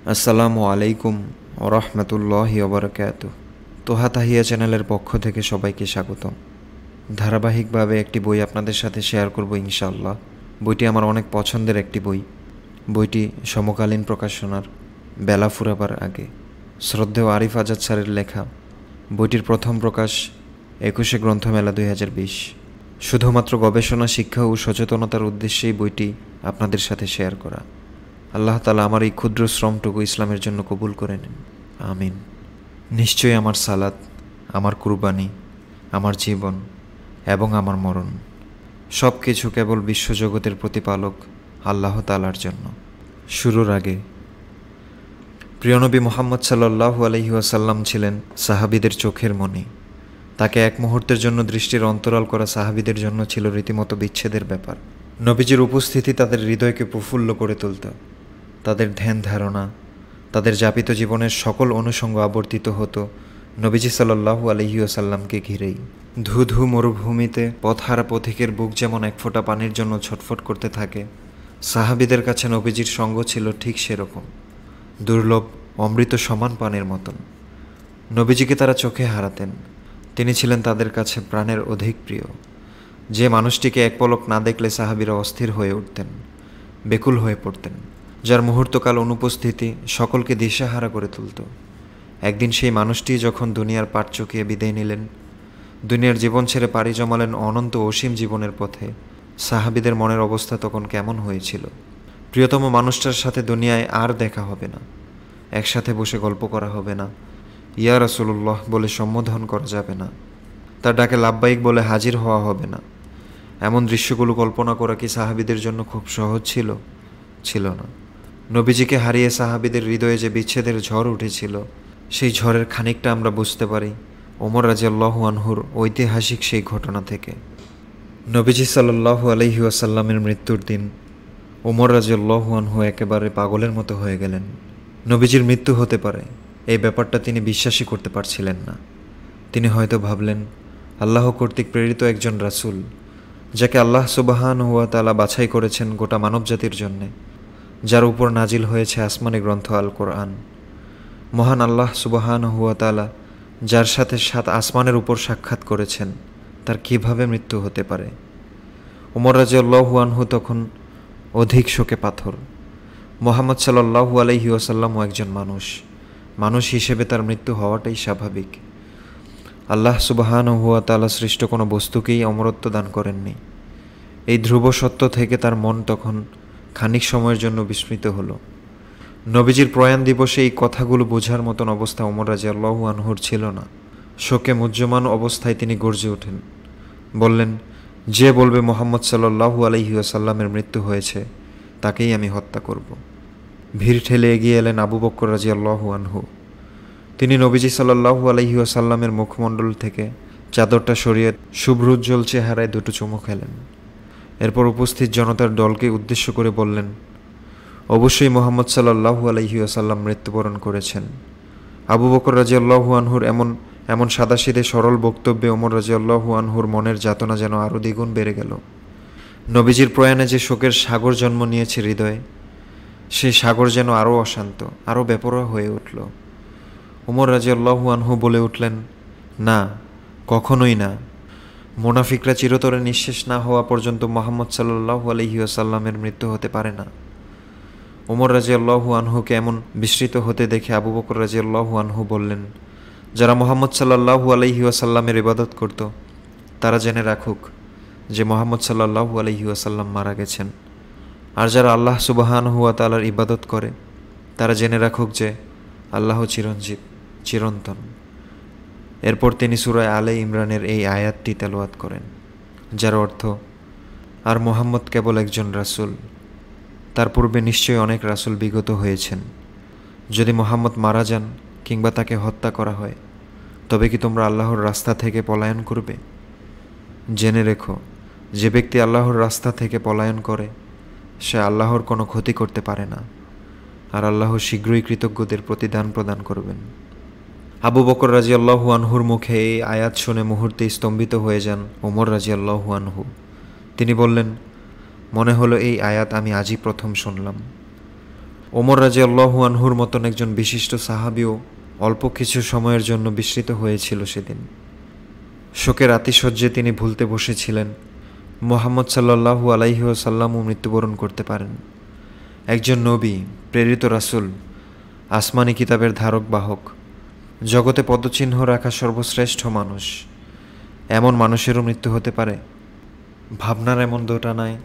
আসসালামু আলাইকুম ওরহমতুল্লাহি ওবরাকাতু। তোহা তাহিয়া চ্যানেলের পক্ষ থেকে সবাইকে স্বাগতম। ধারাবাহিকভাবে একটি বই আপনাদের সাথে শেয়ার করব ইনশাআল্লাহ। বইটি আমার অনেক পছন্দের একটি বই। বইটি সমকালীন প্রকাশনার বেলা ফুরাবার আগে, শ্রদ্ধেয় আরিফ আজাদ স্যারের লেখা। বইটির প্রথম প্রকাশ 21শে গ্রন্থমেলা 2020। শুধুমাত্র গবেষণা, শিক্ষা ও সচেতনতার উদ্দেশ্যেই বইটি আপনাদের সাথে শেয়ার করা। আল্লাহ তাআলা আমার এই ক্ষুদ্র শ্রমটুকু ইসলামের জন্য কবুল করে নিন, আমিন। নিশ্চয়ই আমার সালাত, আমার কুরবানি, আমার জীবন এবং আমার মরণ সব কিছু কেবল বিশ্বজগতের প্রতিপালক আল্লাহ তাআলার জন্য। শুরুর আগে, প্রিয়নবী মুহাম্মদ সাল্লাল্লাহু আলাইহি ওয়াসাল্লাম ছিলেন সাহাবীদের চোখের মণি। তাকে এক মুহূর্তের জন্য দৃষ্টির অন্তরাল করা সাহাবীদের জন্য ছিল রীতিমতো বিচ্ছেদের ব্যাপার। নবীজির উপস্থিতি তাদের হৃদয়কে প্রফুল্ল করে তুলত। তাদের ধ্যান ধারণা, তাদের যাপিত জীবনের সকল অনুষঙ্গ আবর্তিত হতো নবীজি সাল্লাল্লাহু আলাইহি ওয়াসাল্লামকে ঘিরেই। ধু ধু মরুভূমিতে পথহারা পথিকের বুক যেমন এক ফোঁটা পানির জন্য ছটফট করতে থাকে, সাহাবীদের কাছে নবীজির সঙ্গ ছিল ঠিক সেরকম, দুর্লভ অমৃত সমান পানির মতন। নবীজিকে তারা চোখে হারাতেন। তিনি ছিলেন তাদের কাছে প্রাণের অধিক প্রিয়। যে মানুষটিকে এক পলক না দেখলে সাহাবীরা অস্থির হয়ে উঠতেন, বেকুল হয়ে পড়তেন, যার মুহূর্তকাল অনুপস্থিতি সকলকে দিশেহারা করে তুলত। একদিন সেই মানুষটি যখন দুনিয়ার পাট চুকিয়ে বিদায় নিলেন, দুনিয়ার জীবন ছেড়ে পাড়ি জমালেন অনন্ত অসীম জীবনের পথে, সাহাবীদের মনের অবস্থা তখন কেমন হয়েছিল। প্রিয়তম মানুষটার সাথে দুনিয়ায় আর দেখা হবে না, একসাথে বসে গল্প করা হবে না, ইয়া রাসূলুল্লাহ বলে সম্বোধন করা যাবে না, তার ডাকে লাব্বাইক বলে হাজির হওয়া হবে না। এমন দৃশ্যগুলো কল্পনা করা কি সাহাবীদের জন্য খুব সহজ ছিল? ছিল না। নবীজিকে হারিয়ে সাহাবীদের হৃদয়ে যে বিচ্ছেদের ঝড় উঠেছিল, সেই ঝড়ের খানিকটা আমরা বুঝতে পারি ওমর রাদিয়াল্লাহু আনহুর ঐতিহাসিক সেই ঘটনা থেকে। নবীজি সাল্লাল্লাহু আলাইহি ওয়াসাল্লামের মৃত্যুর দিন ওমর রাদিয়াল্লাহু আনহু একেবারে পাগলের মতো হয়ে গেলেন। নবীজির মৃত্যু হতে পারে এই ব্যাপারটা তিনি বিশ্বাসই করতে পারছিলেন না। তিনি হয়তো ভাবলেন, আল্লাহ কর্তৃক প্রেরিত একজন রাসূল, যাকে আল্লাহ সুবহানাহু ওয়া তাআলা বাছাই করেছেন গোটা মানবজাতির জন্যে, যার উপর নাজিল হয়েছে আসমানি গ্রন্থ আল কোরআন, মহান আল্লাহ সুবহানাহু ওয়া তাআলা যার সাথে 7 আসমানের উপর সাক্ষাৎ করেছেন, তার কিভাবে মৃত্যু হতে পারে? ওমর রাদিয়াল্লাহু আনহু তখন অধিক শোকে পাথর। মুহাম্মদ সাল্লাল্লাহু আলাইহি ওয়াসাল্লামও একজন মানুষ হিসেবে তার মৃত্যু হওয়াটাই স্বাভাবিক। আল্লাহ সুবহানাহু ওয়া তাআলা সৃষ্ট কোনো বস্তুকেই অমরত্ব দান করেননি। এই ধ্রুব সত্য থেকে তার মন তখন খানিক সময়ের জন্য বিস্মৃত হলো। নবীজির প্রয়াণ দিবসে এই কথাগুলো বোঝার মতন অবস্থা ওমর রাদিয়াল্লাহু আনহুর ছিল না। শোকে মুহ্যমান অবস্থায় তিনি গর্জে ওঠেন, বললেন, যে বলবে মুহাম্মদ সাল্লাল্লাহু আলাইহি ওয়াসাল্লামের মৃত্যু হয়েছে, তাকেই আমি হত্যা করব। ভিড় ঠেলে এগিয়ে এলেন আবু বকর রাদিয়াল্লাহু আনহু। তিনি নবীজি সাল্লাল্লাহু আলাইহি ওয়াসাল্লামের মুখমণ্ডল থেকে চাদরটা সরিয়ে শুভ্রোজ্জ্বল চেহারায় দুটো চুমু খেলেন। এরপর উপস্থিত জনতার দলকে উদ্দেশ্য করে বললেন, অবশ্যই মুহাম্মদ সাল্লাল্লাহু আলাইহি ওয়াসাল্লাম মৃত্যুবরণ করেছেন। আবু বকর রাদিয়াল্লাহু আনহুর এমন সাদাসিধে সরল বক্তব্যে ওমর রাদিয়াল্লাহু আনহুর মনের যাতনা যেন আরও দ্বিগুণ বেড়ে গেল। নবীজির প্রয়াণে যে শোকের সাগর জন্ম নিয়েছে হৃদয়ে, সেই সাগর যেন আরও অশান্ত, আরও বেপরোয়া হয়ে উঠল। ওমর রাদিয়াল্লাহু আনহু বলে উঠলেন, না, কখনোই না। মুনাফিকরা চিরতরে নিঃশেষ না হওয়া পর্যন্ত মুহাম্মদ সাল্লাল্লাহু আলাইহি ওয়াসাল্লামের মৃত্যু হতে পারে না। ওমর রাদিয়াল্লাহু আনহুকে এমন বিস্মৃত হতে দেখে আবু বকর রাদিয়াল্লাহু আনহু বললেন, যারা মুহাম্মদ সাল্লাল্লাহু আলাইহি ওয়াসাল্লামের ইবাদত করত, তারা জেনে রাখুক যে মুহাম্মদ সাল্লাল্লাহু আলাইহি ওয়াসাল্লাম মারা গেছেন। আর যারা আল্লাহ সুবহানাহু ওয়া তাআলার ইবাদত করে, তারা জেনে রাখুক যে আল্লাহ চিরঞ্জীব, চিরন্তন। এরপর তিনি সূরা আলে ইমরানের এই আয়াতটি তেলাওয়াত করেন, যার অর্থ, আর মুহাম্মদ কেবল একজন রাসূল, তার পূর্বে নিশ্চয়ই অনেক রাসূল বিগত হয়েছেন। যদি মুহাম্মদ মারা যান কিংবা তাকে হত্যা করা হয়, তবে কি তোমরা আল্লাহর রাস্তা থেকে পলায়ন করবে? জেনে রেখো, যে ব্যক্তি আল্লাহর রাস্তা থেকে পলায়ন করে, সে আল্লাহর কোনো ক্ষতি করতে পারে না, আর আল্লাহ শীঘ্রই কৃতজ্ঞদের প্রতিদান প্রদান করবেন। আবু বকর রাদিয়াল্লাহু আনহুর মুখে এই আয়াত শুনে মুহূর্তে স্তম্ভিত হয়ে যান ওমর রাদিয়াল্লাহু আনহু। তিনি বললেন, মনে হলো এই আয়াত আমি আজই প্রথম শুনলাম। ওমর রাদিয়াল্লাহু আনহুর মতন একজন বিশিষ্ট সাহাবীও অল্প কিছু সময়ের জন্য বিস্মৃত হয়েছিল সেদিন। শোকের আতিশয্যে তিনি ভুলতে বসেছিলেন মুহাম্মদ সাল্লাল্লাহু আলাইহি ওয়াসাল্লামও মৃত্যুবরণ করতে পারেন। একজন নবী, প্রেরিত রাসূল, আসমানি কিতাবের ধারক বাহক, জগতে পদচিহ্ন রাখা সর্বশ্রেষ্ঠ মানুষ, এমন মানুষেরও মৃত্যু হতে পারে? ভাবনার এমন দোটানায়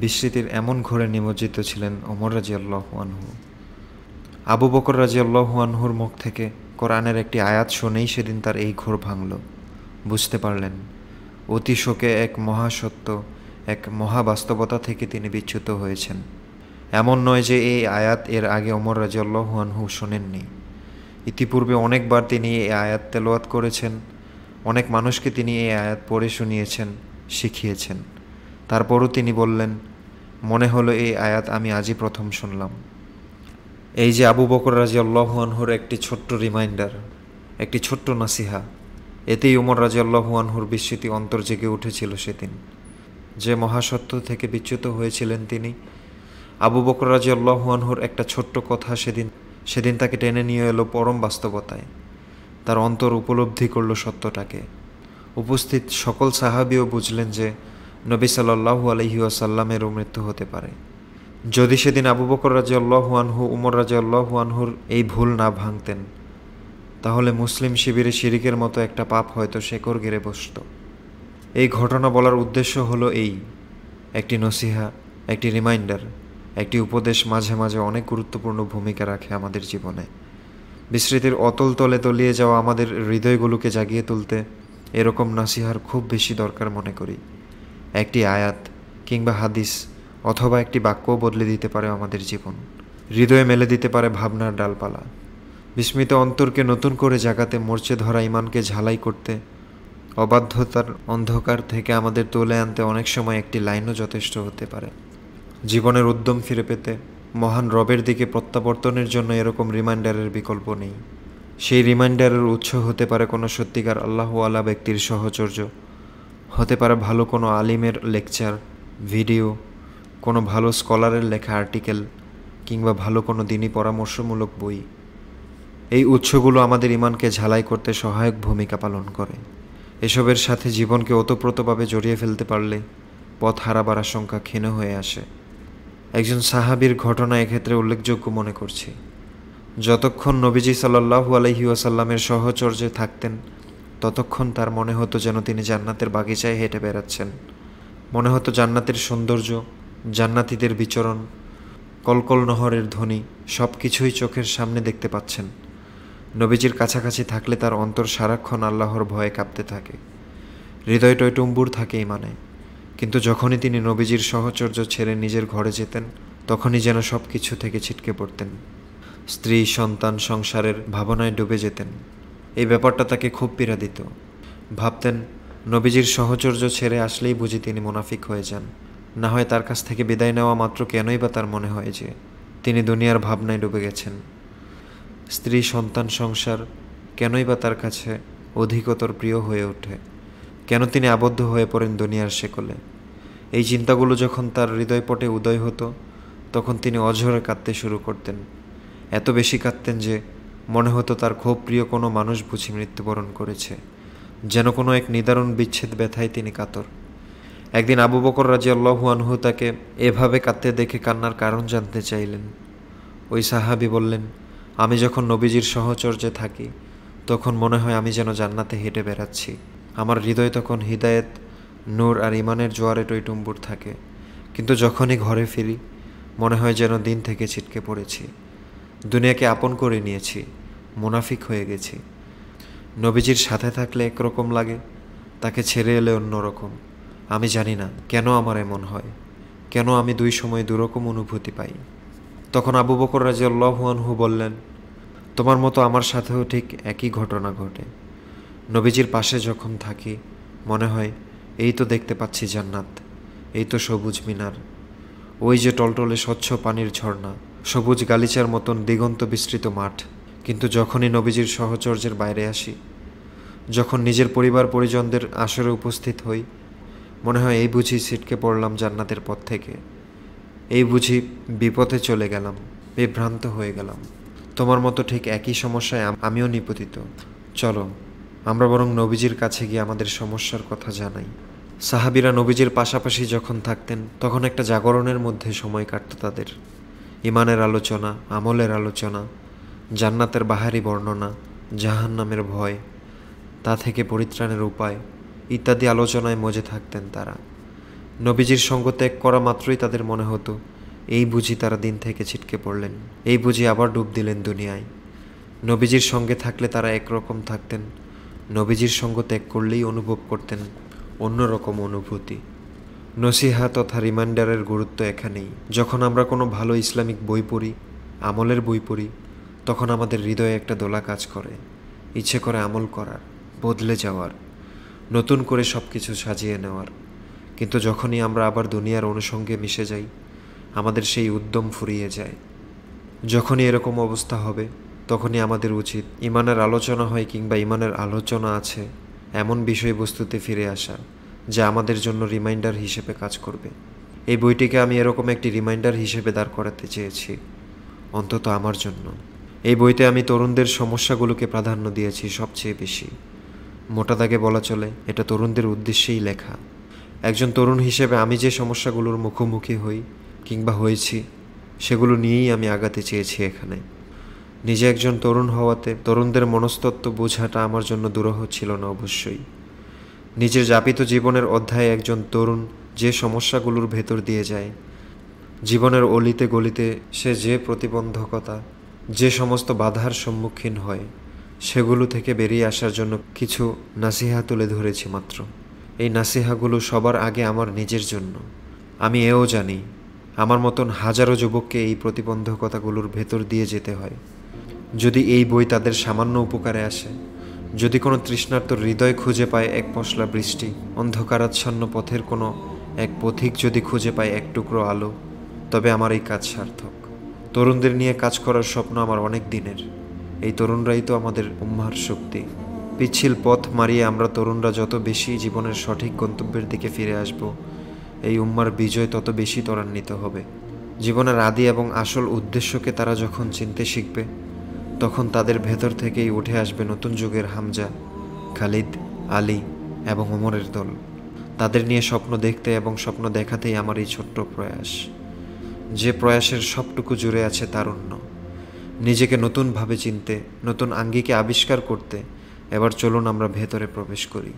বিস্মৃতির এমন ঘোরে নিমজ্জিত ছিলেন ওমর রাদিয়াল্লাহু আনহু। আবু বকর রাদিয়াল্লাহু আনহুর মুখ থেকে কোরআনের একটি আয়াত শুনেই সেদিন তার এই ঘোর ভাঙল। বুঝতে পারলেন অতি শোকে এক মহাসত্য, এক মহাবাস্তবতা থেকে তিনি বিচ্যুত হয়েছেন। এমন নয় যে এই আয়াত এর আগে ওমর রাদিয়াল্লাহু আনহু শোনেননি। ইতিপূর্বে অনেকবার তিনি এই আয়াত তেলাওয়াত করেছেন, অনেক মানুষকে তিনি এই আয়াত পড়ে শুনিয়েছেন, শিখিয়েছেন। তারপরও তিনি বললেন, মনে হলো এই আয়াত আমি আজই প্রথম শুনলাম। এই যে আবু বকর রাদিয়াল্লাহু আনহুর একটি ছোট্ট রিমাইন্ডার, একটি ছোট্ট নাসিহা, এতেই ওমর রাদিয়াল্লাহু আনহুর বিস্মৃতি অন্তর জেগে উঠেছিল সেদিন। যে মহাসত্য থেকে বিচ্যুত হয়েছিলেন তিনি, আবু বকর রাদিয়াল্লাহু আনহুর একটা ছোট্ট কথা সেদিন তাকে টেনে নিয়ে এলো পরম বাস্তবতায়। তার অন্তর উপলব্ধি করল সত্যটাকে। উপস্থিত সকল সাহাবীও বুঝলেন যে নবী সাল্লাল্লাহু আলাইহি ওয়াসাল্লামেরও মৃত্যু হতে পারে। যদি সেদিন আবু বকর রাদিয়াল্লাহু আনহু উমর রাদিয়াল্লাহু আনহুর এই ভুল না ভাঙতেন, তাহলে মুসলিম শিবিরে শিরিকের মতো একটা পাপ হয়তো শেকড় গেড়ে বসত। এই ঘটনা বলার উদ্দেশ্য হলো এই, একটি নসিহা, একটি রিমাইন্ডার, একটি উপদেশ মাঝে মাঝে অনেক গুরুত্বপূর্ণ ভূমিকা রাখে আমাদের জীবনে। বিস্মৃতির অতল তলে তলিয়ে যাওয়া আমাদের হৃদয়গুলোকে জাগিয়ে তুলতে এরকম নাসিহার খুব বেশি দরকার মনে করি। একটি আয়াত কিংবা হাদিস অথবা একটি বাক্যও বদলে দিতে পারে আমাদের জীবন, হৃদয়ে মেলে দিতে পারে ভাবনার ডালপালা। বিস্মিত অন্তরকে নতুন করে জাগাতে, মরচে ধরা ইমানকে ঝালাই করতে, অবাধ্যতার অন্ধকার থেকে আমাদের তুলে আনতে অনেক সময় একটি লাইনও যথেষ্ট হতে পারে। জীবনের উদ্যম ফিরে পেতে, মহান রবের দিকে প্রত্যাবর্তনের জন্য এরকম রিমাইন্ডারের বিকল্প নেই। সেই রিমাইন্ডারের উৎস হতে পারে কোনো সত্যিকার আল্লাহওয়ালা ব্যক্তির সহচর্য, হতে পারে ভালো কোনো আলিমের লেকচার, ভিডিও, কোনো ভালো স্কলারের লেখা আর্টিকেল, কিংবা ভালো কোনো দিনী পরামর্শমূলক বই। এই উৎসগুলো আমাদের ইমানকে ঝালাই করতে সহায়ক ভূমিকা পালন করে। এসবের সাথে জীবনকে ওতপ্রোতভাবে জড়িয়ে ফেলতে পারলে পথ হারাবার আশঙ্কা ক্ষীণ হয়ে আসে। একজন সাহাবীর ঘটনা এক্ষেত্রে উল্লেখযোগ্য মনে করছি। যতক্ষণ নবীজি সাল্লাল্লাহু আলাইহি ওয়াসাল্লামের সহচর্যে থাকতেন, ততক্ষণ তার মনে হতো যেন তিনি জান্নাতের বাগিচায় হেঁটে বেড়াচ্ছেন। মনে হতো জান্নাতের সৌন্দর্য, জান্নাতীদের বিচরণ, কলকল নহরের ধ্বনি সব কিছুই চোখের সামনে দেখতে পাচ্ছেন। নবীজির কাছাকাছি থাকলে তার অন্তর সারাক্ষণ আল্লাহর ভয়ে কাঁপতে থাকে, হৃদয় টইটুম্বুর থাকে ইমানে। কিন্তু যখনই তিনি নবীজির সহচর্য ছেড়ে নিজের ঘরে যেতেন, তখনই যেন সব কিছু থেকে ছিটকে পড়তেন, স্ত্রী, সন্তান, সংসারের ভাবনায় ডুবে যেতেন। এই ব্যাপারটা তাকে খুব পীড়া দিত। ভাবতেন, নবীজির সহচর্য ছেড়ে আসলেই বুঝি তিনি মুনাফিক হয়ে যান, না হয় তার কাছ থেকে বিদায় নেওয়া মাত্র কেনই বা তার মনে হয় যে তিনি দুনিয়ার ভাবনায় ডুবে গেছেন। স্ত্রী, সন্তান, সংসার কেনই বা তার কাছে অধিকতর প্রিয় হয়ে ওঠে, কেন তিনি আবদ্ধ হয়ে পড়েন দুনিয়ার শেকলে। এই চিন্তাগুলো যখন তার হৃদয়পটে উদয় হতো, তখন তিনি অঝরে কাঁদতে শুরু করতেন। এত বেশি কাঁদতেন যে মনে হতো তার খুব প্রিয় কোনো মানুষ বুঝি মৃত্যুবরণ করেছে, যেন কোনো এক নিদারুণ বিচ্ছেদ ব্যথায় তিনি কাতর। একদিন আবু বকর রাদিয়াল্লাহু আনহু তাকে এভাবে কাঁদতে দেখে কান্নার কারণ জানতে চাইলেন। ওই সাহাবী বললেন, আমি যখন নবীজির সহচর্যে থাকি, তখন মনে হয় আমি যেন জান্নাতে হেঁটে বেড়াচ্ছি। আমার হৃদয় তখন হিদায়েত, নূর আর ইমানের জোয়ারে টইটুম্বুর থাকে। কিন্তু যখনই ঘরে ফিরি, মনে হয় যেন দিন থেকে ছিটকে পড়েছি, দুনিয়াকে আপন করে নিয়েছি, মুনাফিক হয়ে গেছি। নবীজির সাথে থাকলে একরকম লাগে, তাকে ছেড়ে এলে অন্যরকম। আমি জানি না কেন আমার এমন হয়, কেন আমি দুই সময় দুরকম অনুভূতি পাই। তখন আবু বকর রাদিয়াল্লাহু আনহু বললেন, তোমার মতো আমার সাথেও ঠিক একই ঘটনা ঘটে। নবীজির পাশে যখন থাকি, মনে হয় এই তো দেখতে পাচ্ছি জান্নাত, এই তো সবুজ মিনার, ওই যে টলটলে স্বচ্ছ পানির ঝর্ণা, সবুজ গালিচার মতন দিগন্ত বিস্তৃত মাঠ। কিন্তু যখনই নবীজির সহচর্যের বাইরে আসি, যখন নিজের পরিবার পরিজনদের আসরে উপস্থিত হই, মনে হয় এই বুঝি ছিটকে পড়লাম জান্নাতের পথ থেকে, এই বুঝি বিপথে চলে গেলাম। বিভ্রান্ত হয়ে গেলাম। তোমার মতো ঠিক একই সমস্যায় আমিও নিপতিত। চলো আমরা বরং নবীজির কাছে গিয়ে আমাদের সমস্যার কথা জানাই। সাহাবীরা নবীজির পাশাপাশি যখন থাকতেন তখন একটা জাগরণের মধ্যে সময় কাটত তাদের। ইমানের আলোচনা, আমলের আলোচনা, জান্নাতের বাহারি বর্ণনা, জাহান্নামের ভয়, তা থেকে পরিত্রাণের উপায় ইত্যাদি আলোচনায় মজে থাকতেন তারা। নবীজির সঙ্গ ত্যাগ করা মাত্রই তাদের মনে হতো এই বুঝি তারা দিন থেকে ছিটকে পড়লেন, এই বুঝি আবার ডুব দিলেন দুনিয়ায়। নবীজির সঙ্গে থাকলে তারা একরকম থাকতেন, নবীজির সঙ্গ ত্যাগ করলেই অনুভব করতেন অন্যরকম অনুভূতি। নসিহা তথা রিমাইন্ডারের গুরুত্ব এখানেই। যখন আমরা কোনো ভালো ইসলামিক বই পড়ি, আমলের বই পড়ি, তখন আমাদের হৃদয়ে একটা দোলা কাজ করে, ইচ্ছে করে আমল করার, বদলে যাওয়ার, নতুন করে সব কিছু সাজিয়ে নেওয়ার। কিন্তু যখনই আমরা আবার দুনিয়ার অনুষঙ্গে মিশে যাই, আমাদের সেই উদ্যম ফুরিয়ে যায়। যখনই এরকম অবস্থা হবে তখনই আমাদের উচিত ইমানের আলোচনা হয় কিংবা ইমানের আলোচনা আছে এমন বিষয়বস্তুতে ফিরে আসা যা আমাদের জন্য রিমাইন্ডার হিসেবে কাজ করবে। এই বইটিকে আমি এরকম একটি রিমাইন্ডার হিসেবে দাঁড় করাতে চেয়েছি, অন্তত আমার জন্য। এই বইতে আমি তরুণদের সমস্যাগুলোকে প্রাধান্য দিয়েছি সবচেয়ে বেশি। মোটা দাগে বলা চলে এটা তরুণদের উদ্দেশ্যেই লেখা। একজন তরুণ হিসেবে আমি যে সমস্যাগুলোর মুখোমুখি হই কিংবা হয়েছি সেগুলো নিয়েই আমি আগাতে চেয়েছি এখানে। নিজে একজন তরুণ হওয়াতে তরুণদের মনস্তত্ত্ব বোঝাটা আমার জন্য দুরূহ ছিল না অবশ্যই। নিজের যাপিত জীবনের অধ্যায়ে একজন তরুণ যে সমস্যাগুলোর ভেতর দিয়ে যায়, জীবনের অলিতে গলিতে সে যে প্রতিবন্ধকতা, যে সমস্ত বাধার সম্মুখীন হয়, সেগুলো থেকে বেরিয়ে আসার জন্য কিছু নাসিহা তুলে ধরেছি মাত্র। এই নাসিহাগুলো সবার আগে আমার নিজের জন্য। আমি এও জানি আমার মতন হাজারো যুবককে এই প্রতিবন্ধকতাগুলোর ভেতর দিয়ে যেতে হয়। যদি এই বই তাদের সামান্য উপকারে আসে, যদি কোনো তৃষ্ণার্ত হৃদয় খুঁজে পায় এক পশলা বৃষ্টি, অন্ধকারাচ্ছন্ন পথের কোনো এক পথিক যদি খুঁজে পায় এক টুকরো আলো, তবে আমার এই কাজ সার্থক। তরুণদের নিয়ে কাজ করার স্বপ্ন আমার অনেক দিনের। এই তরুণরাই তো আমাদের উম্মার শক্তি। পিচ্ছিল পথ মারিয়ে আমরা তরুণরা যত বেশি জীবনের সঠিক গন্তব্যের দিকে ফিরে আসব, এই উম্মার বিজয় তত বেশি ত্বরান্বিত হবে। জীবনের আদি এবং আসল উদ্দেশ্যকে তারা যখন চিনতে শিখবে, তখন তাদের ভেতর থেকেই উঠে আসবে নতুন যুগের হামজা, খালিদ, আলী এবং ওমরের দল। তাদের নিয়ে স্বপ্ন দেখতে এবং স্বপ্ন দেখাতেই আমার এই ছোট্ট প্রয়াস, যে প্রয়াসের সবটুকু জুড়ে আছে তারুণ্য। নিজেকে নতুনভাবে চিনতে, নতুন আঙ্গিকে আবিষ্কার করতে এবার চলুন আমরা ভেতরে প্রবেশ করি।